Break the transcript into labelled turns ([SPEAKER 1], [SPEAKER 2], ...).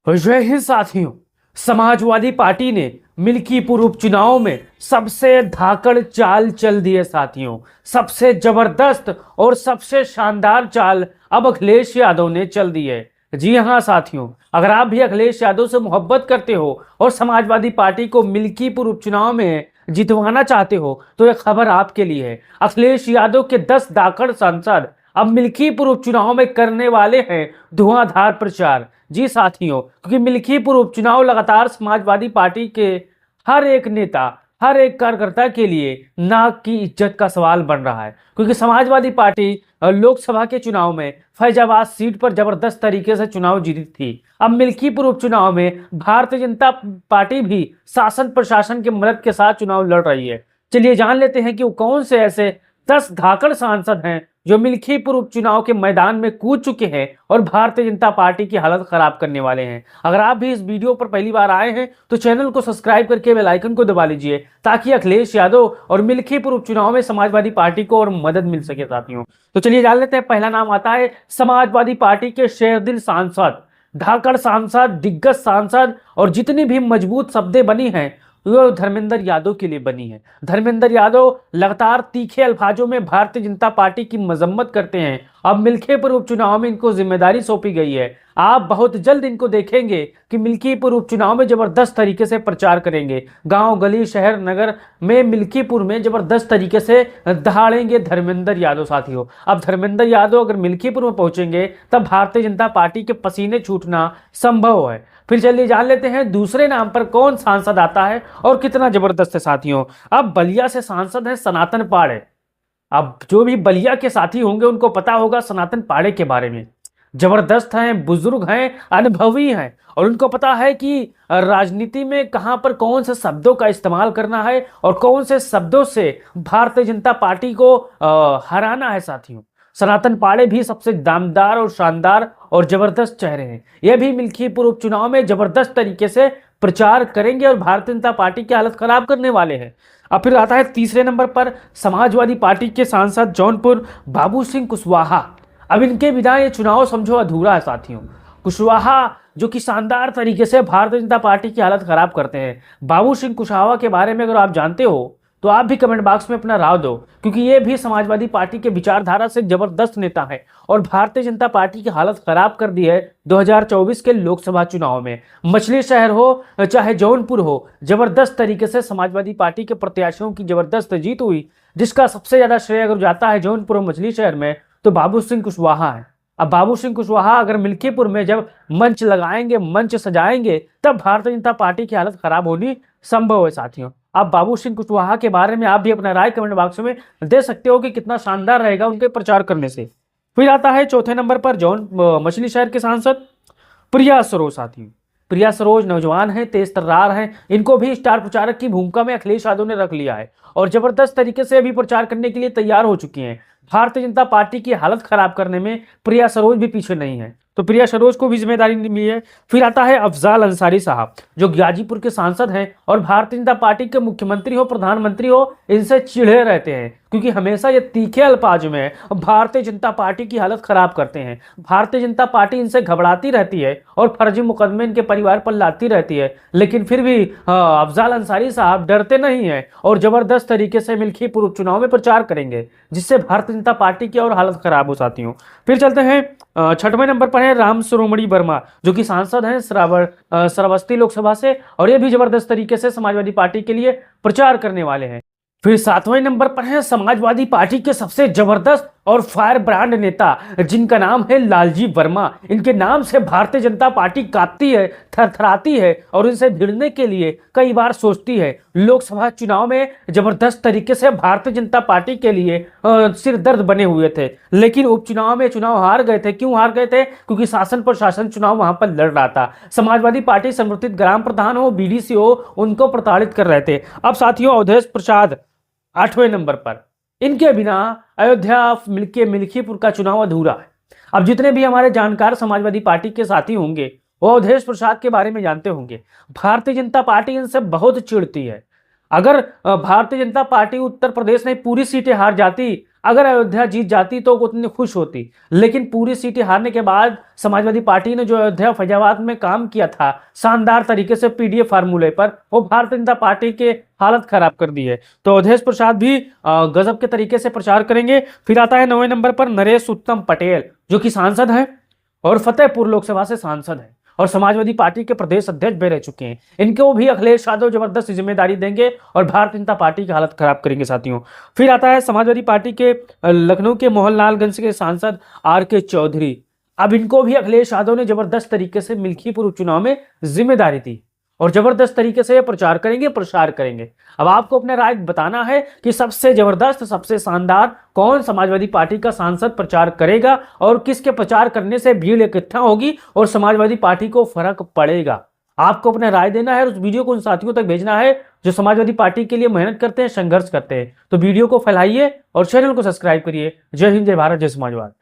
[SPEAKER 1] जय हिंद साथियों। समाजवादी पार्टी ने मिल्कीपुर उपचुनाव में सबसे धाकड़ चाल चल दी है साथियों। सबसे जबरदस्त और सबसे शानदार चाल अब अखिलेश यादव ने चल दी है। जी हां साथियों, अगर आप भी अखिलेश यादव से मोहब्बत करते हो और समाजवादी पार्टी को मिल्कीपुर उपचुनाव में जितवाना चाहते हो तो यह खबर आपके लिए है। अखिलेश यादव के 10 धाकड़ सांसद अब मिल्कीपुर उपचुनाव में करने वाले हैं धुआंधार प्रचार। जी साथियों, क्योंकि मिल्कीपुर उपचुनाव लगातार समाजवादी पार्टी के हर एक नेता, हर एक कार्यकर्ता के लिए नाक की इज्जत का सवाल बन रहा है। क्योंकि समाजवादी पार्टी लोकसभा के चुनाव में फैजाबाद सीट पर जबरदस्त तरीके से चुनाव जीती थी। अब मिल्कीपुर उपचुनाव में भारतीय जनता पार्टी भी शासन प्रशासन की मदद के साथ चुनाव लड़ रही है। चलिए जान लेते हैं कि वो कौन से ऐसे 10 धाकड़ सांसद हैं जो मिल्कीपुर उपचुनाव के मैदान में कूद चुके हैं और भारतीय जनता पार्टी की हालत खराब करने वाले हैं। अगर आप भी इस वीडियो पर पहली बार आए हैं तो चैनल को सब्सक्राइब करके बेल आइकन को दबा लीजिए ताकि अखिलेश यादव और मिल्कीपुर उपचुनाव में समाजवादी पार्टी को और मदद मिल सके साथियों। तो चलिए जान लेते हैं। पहला नाम आता है समाजवादी पार्टी के शेरदिल सांसद, धाकड़ सांसद, दिग्गज सांसद और जितनी भी मजबूत सपदे बनी हैं वो धर्मेंद्र यादव के लिए बनी है। धर्मेंद्र यादव लगातार तीखे अल्फाजों में भारतीय जनता पार्टी की मजम्मत करते हैं। अब मिल्कीपुर उपचुनाव में इनको जिम्मेदारी सौंपी गई है। आप बहुत जल्द इनको देखेंगे कि मिल्कीपुर उपचुनाव में जबरदस्त तरीके से प्रचार करेंगे। गांव गली शहर नगर में मिल्कीपुर में जबरदस्त तरीके से दहाड़ेंगे धर्मेंद्र यादव साथियों। अब धर्मेंद्र यादव अगर मिल्कीपुर में पहुंचेंगे तब भारतीय जनता पार्टी के पसीने छूटना संभव है। फिर चलिए जान लेते हैं दूसरे नाम पर कौन सांसद आता है और कितना जबरदस्त है साथियों। अब बलिया से सांसद है सनातन पाड़े। अब जो भी बलिया के साथी होंगे उनको पता होगा सनातन पाड़े के बारे में। जबरदस्त हैं, बुजुर्ग हैं, अनुभवी हैं और उनको पता है कि राजनीति में कहां पर कौन से शब्दों का इस्तेमाल करना है और कौन से शब्दों से भारतीय जनता पार्टी को हराना है साथियों। सनातन पाड़े भी सबसे दामदार और शानदार और जबरदस्त चेहरे हैं। यह भी मिल्कीपुर उपचुनाव में जबरदस्त तरीके से प्रचार करेंगे और भारतीय जनता पार्टी की हालत खराब करने वाले हैं। अब फिर आता है तीसरे नंबर पर समाजवादी पार्टी के सांसद जौनपुर बाबू सिंह कुशवाहा। अब इनके बिना ये चुनाव समझो अधूरा है साथियों। कुशवाहा जो कि शानदार तरीके से भारतीय जनता पार्टी की हालत खराब करते हैं। बाबू सिंह कुशवाहा के बारे में अगर आप जानते हो तो आप भी कमेंट बॉक्स में अपना राय दो, क्योंकि ये भी समाजवादी पार्टी के विचारधारा से जबरदस्त नेता है और भारतीय जनता पार्टी की हालत खराब कर दी है 2024 के लोकसभा चुनाव में। मछली शहर हो चाहे जौनपुर हो, जबरदस्त तरीके से समाजवादी पार्टी के प्रत्याशियों की जबरदस्त जीत हुई, जिसका सबसे ज्यादा श्रेय अगर जाता है जौनपुर और मछली शहर में तो बाबू सिंह कुशवाहा है। अब बाबू सिंह कुशवाहा अगर मिल्कीपुर में जब मंच लगाएंगे, मंच सजाएंगे, तब भारतीय जनता पार्टी की हालत खराब होनी संभव है साथियों। आप बाबू सिंह कुशवाहा के बारे में आप भी अपना राय कमेंट बॉक्स में दे सकते हो कि कितना शानदार रहेगा उनके प्रचार करने से। फिर आता है चौथे नंबर पर मछली शहर के सांसद प्रिया सरोज साथी। प्रिया सरोज नौजवान हैं, तेज तर्रार हैं। इनको भी स्टार प्रचारक की भूमिका में अखिलेश यादव ने रख लिया है और जबरदस्त तरीके से अभी प्रचार करने के लिए तैयार हो चुकी हैं। भारतीय जनता पार्टी की हालत खराब करने में प्रिया सरोज भी पीछे नहीं है, तो प्रिया सरोज को भी जिम्मेदारी मिली है। फिर आता है अफजाल अंसारी साहब जो गाजीपुर के सांसद हैं और भारतीय जनता पार्टी के मुख्यमंत्री हो, प्रधानमंत्री हो, इनसे चिढ़े रहते हैं क्योंकि हमेशा ये तीखे अल्फाज में भारतीय जनता पार्टी की हालत खराब करते हैं। भारतीय जनता पार्टी इनसे घबराती रहती है और फर्जी मुकदमे इनके परिवार पर लाती रहती है, लेकिन फिर भी अफजाल अंसारी साहब डरते नहीं है और जबरदस्त तरीके से मिल्कीपुर उपचुनाव में प्रचार करेंगे, जिससे भारतीय जनता पार्टी की और हालत खराब हो साथियों। फिर चलते हैं छठवें नंबर पर है राम शिरोमणि वर्मा जो कि सांसद हैं श्रावस्ती लोकसभा से और ये भी जबरदस्त तरीके से समाजवादी पार्टी के लिए प्रचार करने वाले हैं। फिर सातवें नंबर पर है समाजवादी पार्टी के सबसे जबरदस्त और फायर ब्रांड नेता जिनका नाम है लालजी वर्मा। इनके नाम से भारतीय जनता पार्टी कांपती है, थरथराती है और इनसे भिड़ने के लिए कई बार सोचती है। लोकसभा चुनाव में जबरदस्त तरीके से भारतीय जनता पार्टी के लिए सिर दर्द बने हुए थे, लेकिन उपचुनाव में चुनाव हार गए थे। क्यों हार गए थे? क्योंकि शासन प्रशासन चुनाव वहां पर लड़ रहा था। समाजवादी पार्टी समर्थित ग्राम प्रधान हो, बीडीसी हो, उनको प्रताड़ित कर रहे थे। अब साथियों अवधेश प्रसाद 8वें नंबर पर। इनके बिना अयोध्या मिल्कीपुर का चुनाव अधूरा है। अब जितने भी हमारे जानकार समाजवादी पार्टी के साथी होंगे वो अवधेश प्रसाद के बारे में जानते होंगे। भारतीय जनता पार्टी इनसे बहुत चिढ़ती है। अगर भारतीय जनता पार्टी उत्तर प्रदेश में पूरी सीटें हार जाती अगर अयोध्या जीत जाती तो वो उतनी खुश होती, लेकिन पूरी सीटें हारने के बाद समाजवादी पार्टी ने जो अयोध्या फैजाबाद में काम किया था शानदार तरीके से पीडीएफ फार्मूले पर, वो भारतीय जनता पार्टी के हालत खराब कर दी है। तो अवधेश प्रसाद भी गजब के तरीके से प्रचार करेंगे। फिर आता है 9वें नंबर पर नरेश उत्तम पटेल, जो कि सांसद है और फतेहपुर लोकसभा से सांसद है और समाजवादी पार्टी के प्रदेश अध्यक्ष भी रह चुके हैं। इनको भी अखिलेश यादव जबरदस्त जिम्मेदारी देंगे और भारतीय जनता पार्टी की हालत खराब करेंगे साथियों। फिर आता है समाजवादी पार्टी के लखनऊ के मोहनलालगंज के सांसद आर के चौधरी। अब इनको भी अखिलेश यादव ने जबरदस्त तरीके से मिल्कीपुर उपचुनाव में जिम्मेदारी दी और जबरदस्त तरीके से प्रचार करेंगे, प्रसार करेंगे। अब आपको अपना राय बताना है कि सबसे जबरदस्त, सबसे शानदार कौन समाजवादी पार्टी का सांसद प्रचार करेगा और किसके प्रचार करने से भीड़ इकट्ठा होगी और समाजवादी पार्टी को फर्क पड़ेगा। आपको अपना राय देना है और उस वीडियो को उन साथियों तक भेजना है जो समाजवादी पार्टी के लिए मेहनत करते हैं, संघर्ष करते हैं। तो वीडियो को फैलाइए और चैनल को सब्सक्राइब करिए। जय हिंद, जय भारत, जय समाजवाद।